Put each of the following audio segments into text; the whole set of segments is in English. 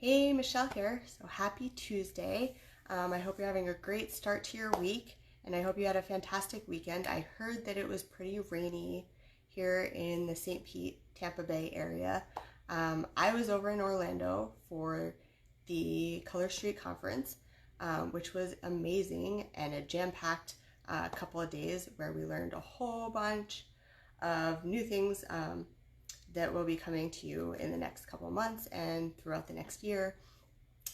Hey, Michelle here. So happy Tuesday. I hope you're having a great start to your week, and I hope you had a fantastic weekend. I heard that it was pretty rainy here in the St. Pete, Tampa Bay area. I was over in Orlando for the Color Street Conference, which was amazing and a jam-packed couple of days where we learned a whole bunch of new things that will be coming to you in the next couple of months and throughout the next year.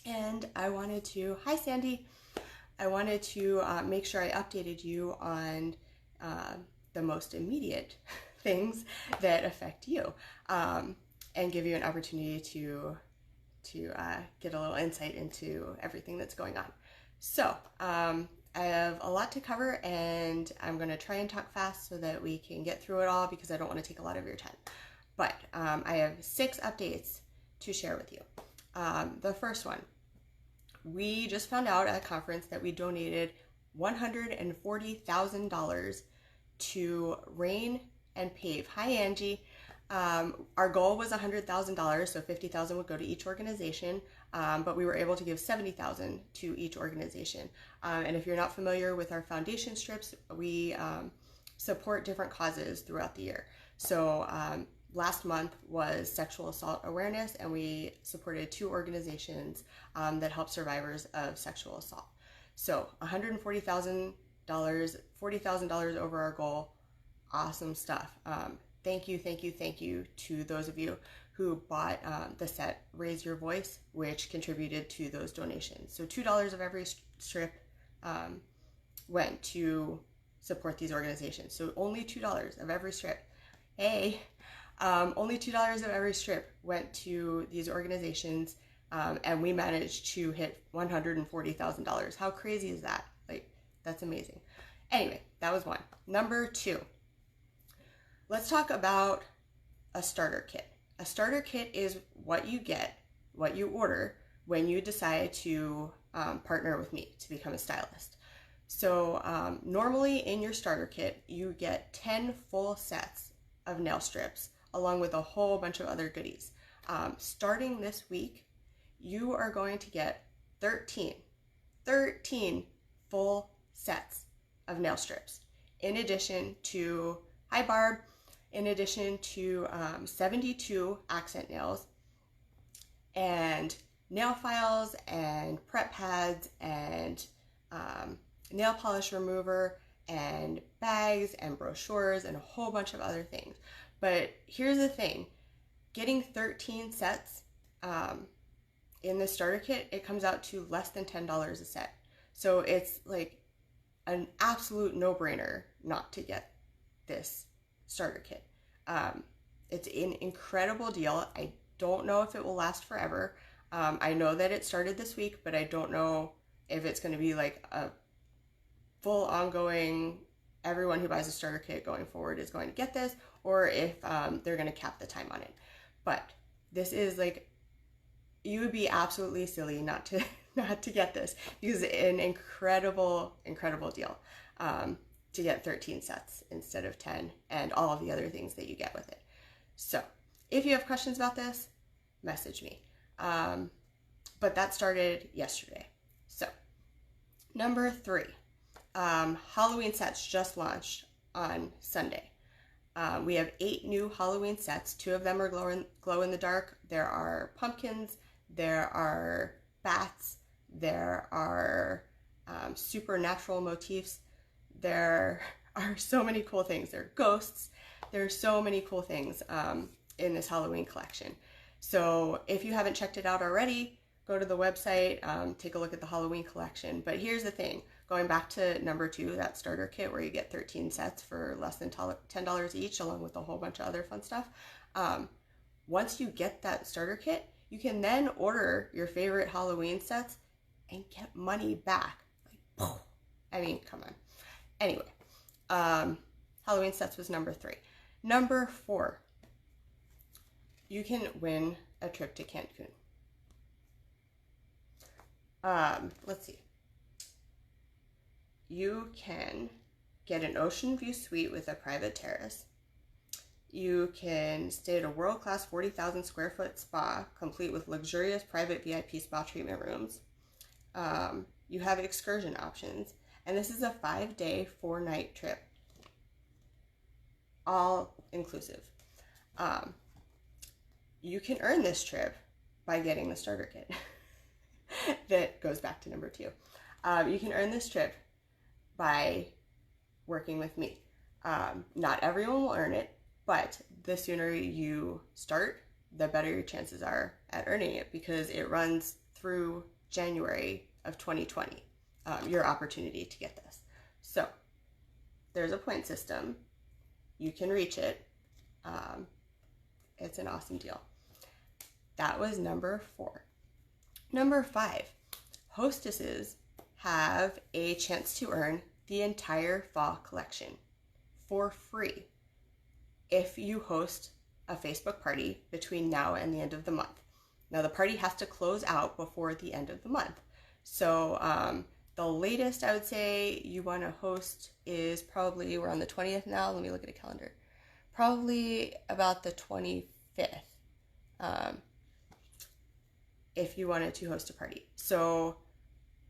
And I wanted to, hi Sandy, I wanted to make sure I updated you on the most immediate things that affect you, and give you an opportunity to get a little insight into everything that's going on. So I have a lot to cover, and I'm going to try and talk fast so that we can get through it all because I don't want to take a lot of your time. But I have 6 updates to share with you. The first one, we just found out at a conference that we donated $140,000 to Rain and Pave. Hi, Angie. Our goal was $100,000, so $50,000 would go to each organization, but we were able to give $70,000 to each organization. And if you're not familiar with our foundation strips, we support different causes throughout the year. So last month was sexual assault awareness, and we supported 2 organizations that help survivors of sexual assault. So $140,000, $40,000 over our goal. Awesome stuff. Thank you to those of you who bought the set Raise Your Voice, which contributed to those donations. So $2 of every strip went to support these organizations. So only $2 of every strip. Hey, only $2 of every strip went to these organizations, and we managed to hit $140,000. How crazy is that? Like, that's amazing. Anyway, that was one. Number 2, let's talk about a starter kit. A starter kit is what you get, what you order when you decide to partner with me to become a stylist. So normally in your starter kit, you get 10 full sets of nail strips along with a whole bunch of other goodies. Starting this week, you are going to get 13 full sets of nail strips, in addition to, hi Barb, in addition to 72 accent nails and nail files and prep pads and nail polish remover and bags and brochures and a whole bunch of other things. But here's the thing, getting 13 sets in the starter kit, it comes out to less than $10 a set. So it's like an absolute no-brainer not to get this starter kit. It's an incredible deal. I don't know if it will last forever. I know that it started this week, but I don't know if it's going to be like a full ongoing, everyone who buys a starter kit going forward is going to get this, or if they're going to cap the time on it. But this is like, you would be absolutely silly not to get this, because it's an incredible deal to get 13 sets instead of 10 and all of the other things that you get with it. So if you have questions about this, message me. But that started yesterday. So number 3, Halloween sets just launched on Sunday. We have 8 new Halloween sets. 2 of them are glow in the dark. There are pumpkins, there are bats, there are supernatural motifs. There are so many cool things. There are ghosts. There are so many cool things in this Halloween collection. So if you haven't checked it out already, go to the website, take a look at the Halloween collection. But here's the thing, going back to number 2, that starter kit where you get 13 sets for less than $10 each, along with a whole bunch of other fun stuff. Once you get that starter kit, you can then order your favorite Halloween sets and get money back. Like, I mean, come on. Anyway, Halloween sets was number 3. Number 4, you can win a trip to Cancun. Let's see. You can get an ocean view suite with a private terrace. You can stay at a world-class 40,000 square foot spa, complete with luxurious private VIP spa treatment rooms. You have excursion options, and this is a 5-day, 4-night trip, all inclusive. You can earn this trip by getting the starter kit. That goes back to number 2. You can earn this trip by working with me. Not everyone will earn it, but the sooner you start, the better your chances are at earning it, because it runs through January of 2020, your opportunity to get this. So there's a point system. You can reach it. It's an awesome deal. That was number 4. Number 5, hostesses have a chance to earn the entire fall collection for free if you host a Facebook party between now and the end of the month. Now, the party has to close out before the end of the month. So the latest I would say you want to host is probably, we're on the 20th now. Let me look at a calendar. Probably about the 25th. If you wanted to host a party. So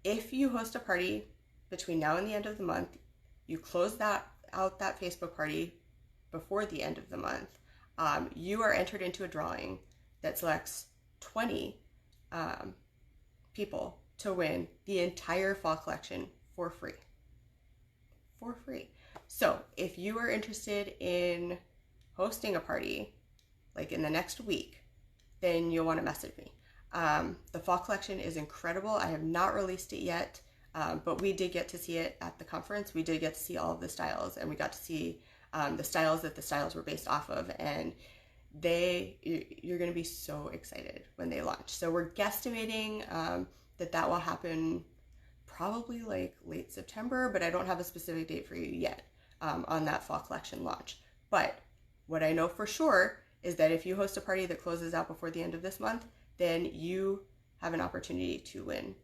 if you host a party between now and the end of the month, you close that Facebook party before the end of the month, you are entered into a drawing that selects 20 people to win the entire fall collection for free. For free. So if you are interested in hosting a party like in the next week, then you'll want to message me. The fall collection is incredible. I have not released it yet, but we did get to see it at the conference. We did get to see all of the styles, and we got to see the styles that the styles were based off of, and you're going to be so excited when they launch. So we're guesstimating that will happen probably like late September, but I don't have a specific date for you yet on that fall collection launch. But what I know for sure is that if you host a party that closes out before the end of this month, then you have an opportunity to win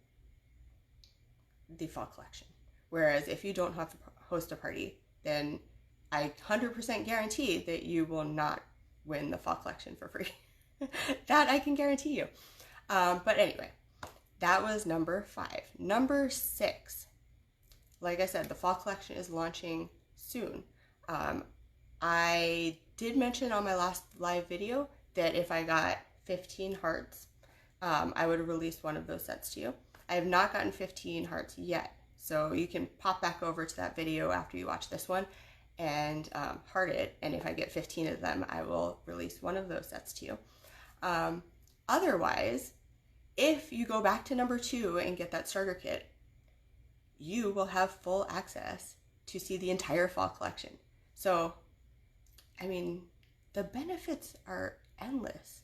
the fall collection. Whereas if you don't have to host a party, then I 100% guarantee that you will not win the fall collection for free. That I can guarantee you. But anyway, that was number 5. Number 6, like I said, the fall collection is launching soon. I did mention on my last live video that if I got 15 hearts, I would release one of those sets to you. I have not gotten 15 hearts yet, so you can pop back over to that video after you watch this one and heart it, and if I get 15 of them, I will release one of those sets to you. Otherwise, if you go back to number 2 and get that starter kit, you will have full access to see the entire fall collection. So, I mean, the benefits are endless.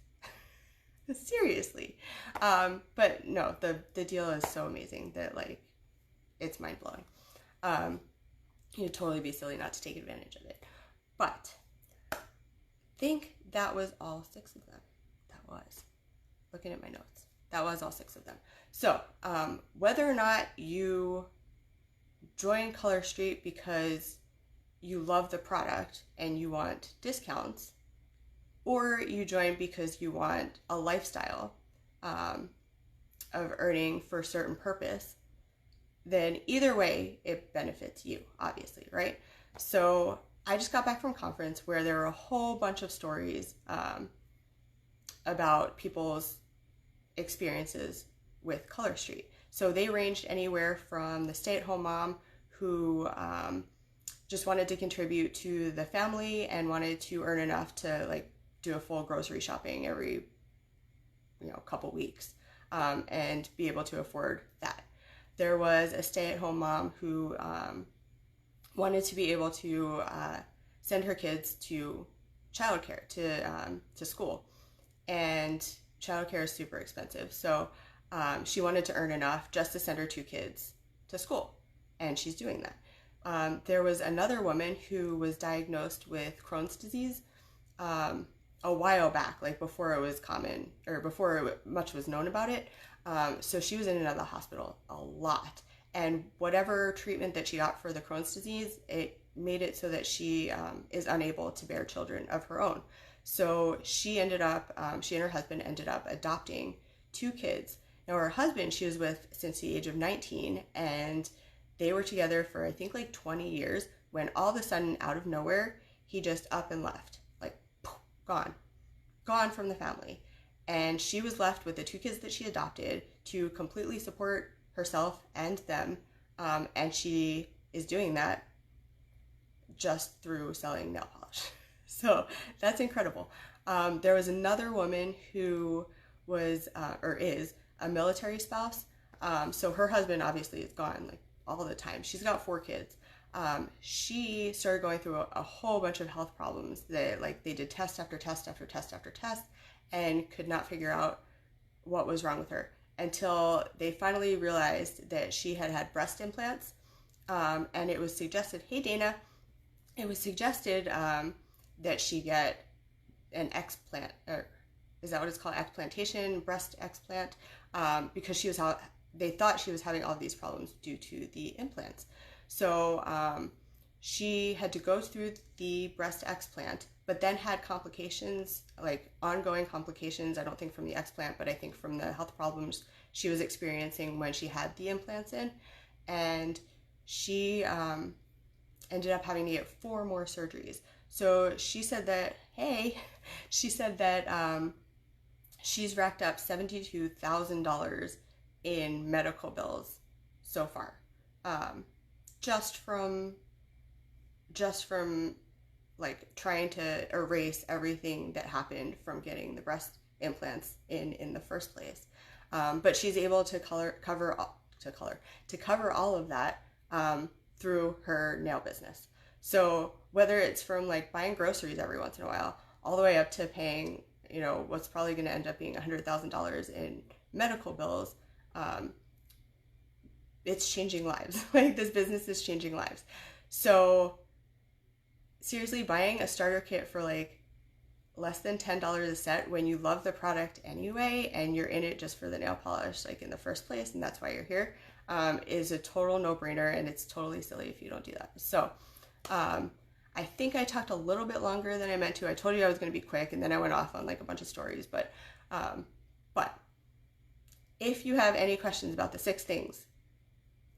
Seriously. But no, the deal is so amazing that, like, it's mind-blowing. You'd totally be silly not to take advantage of it. But I think that was all 6 of them. That was. Looking at my notes. That was all 6 of them. So, whether or not you join Color Street because you love the product and you want discounts, or you join because you want a lifestyle of earning for a certain purpose, then either way, it benefits you, obviously, right? So I just got back from conference where there were a whole bunch of stories about people's experiences with Color Street. So they ranged anywhere from the stay-at-home mom who just wanted to contribute to the family and wanted to earn enough to, like, do a full grocery shopping every couple weeks and be able to afford that. There was a stay-at-home mom who wanted to be able to send her kids to childcare, to school, and childcare is super expensive. So she wanted to earn enough just to send her 2 kids to school, and she's doing that. There was another woman who was diagnosed with Crohn's disease a while back, like before it was common, or before much was known about it. So she was in and out of the hospital a lot. And whatever treatment that she got for the Crohn's disease, it made it so that she is unable to bear children of her own. So she and her husband ended up adopting 2 kids. Now her husband, she was with since the age of 19, and they were together for I think like 20 years, when all of a sudden, out of nowhere, he just up and left, like poof, gone from the family. And she was left with the 2 kids that she adopted to completely support herself and them. And she is doing that just through selling nail polish. So that's incredible. There was another woman who was, or is, a military spouse. So her husband obviously is gone like all the time. She's got 4 kids. She started going through a whole bunch of health problems that, like, they did test after test after test after test and could not figure out what was wrong with her, until they finally realized that she had breast implants. And it was suggested, hey Dana, it was suggested that she get an explant, or is that what it's called? Explantation, breast explant, because they thought she was having all these problems due to the implants. So she had to go through the breast explant, but then had complications, like ongoing complications, I don't think from the explant, but I think from the health problems she was experiencing when she had the implants in. And she ended up having to get 4 more surgeries. So she said that, she's racked up $72,000 in medical bills so far. Just from like trying to erase everything that happened from getting the breast implants in the first place. But she's able to cover all of that through her nail business. So whether it's from like buying groceries every once in a while, all the way up to paying, what's probably going to end up being $100,000 in medical bills, it's changing lives. Like, this business is changing lives. So seriously, buying a starter kit for like less than $10 a set when you love the product anyway and you're in it just for the nail polish, like, in the first place, and that's why you're here, is a total no-brainer, and it's totally silly if you don't do that. So I think I talked a little bit longer than I meant to. I told you I was going to be quick, and then I went off on like a bunch of stories, but if you have any questions about the 6 things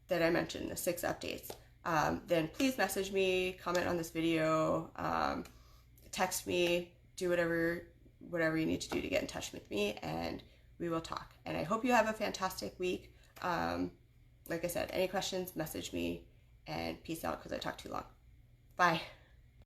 that I mentioned, the 6 updates, then please message me, comment on this video, text me, do whatever you need to do to get in touch with me, and we will talk. And I hope you have a fantastic week. Like I said, any questions, message me, and peace out, because I talked too long. Bye.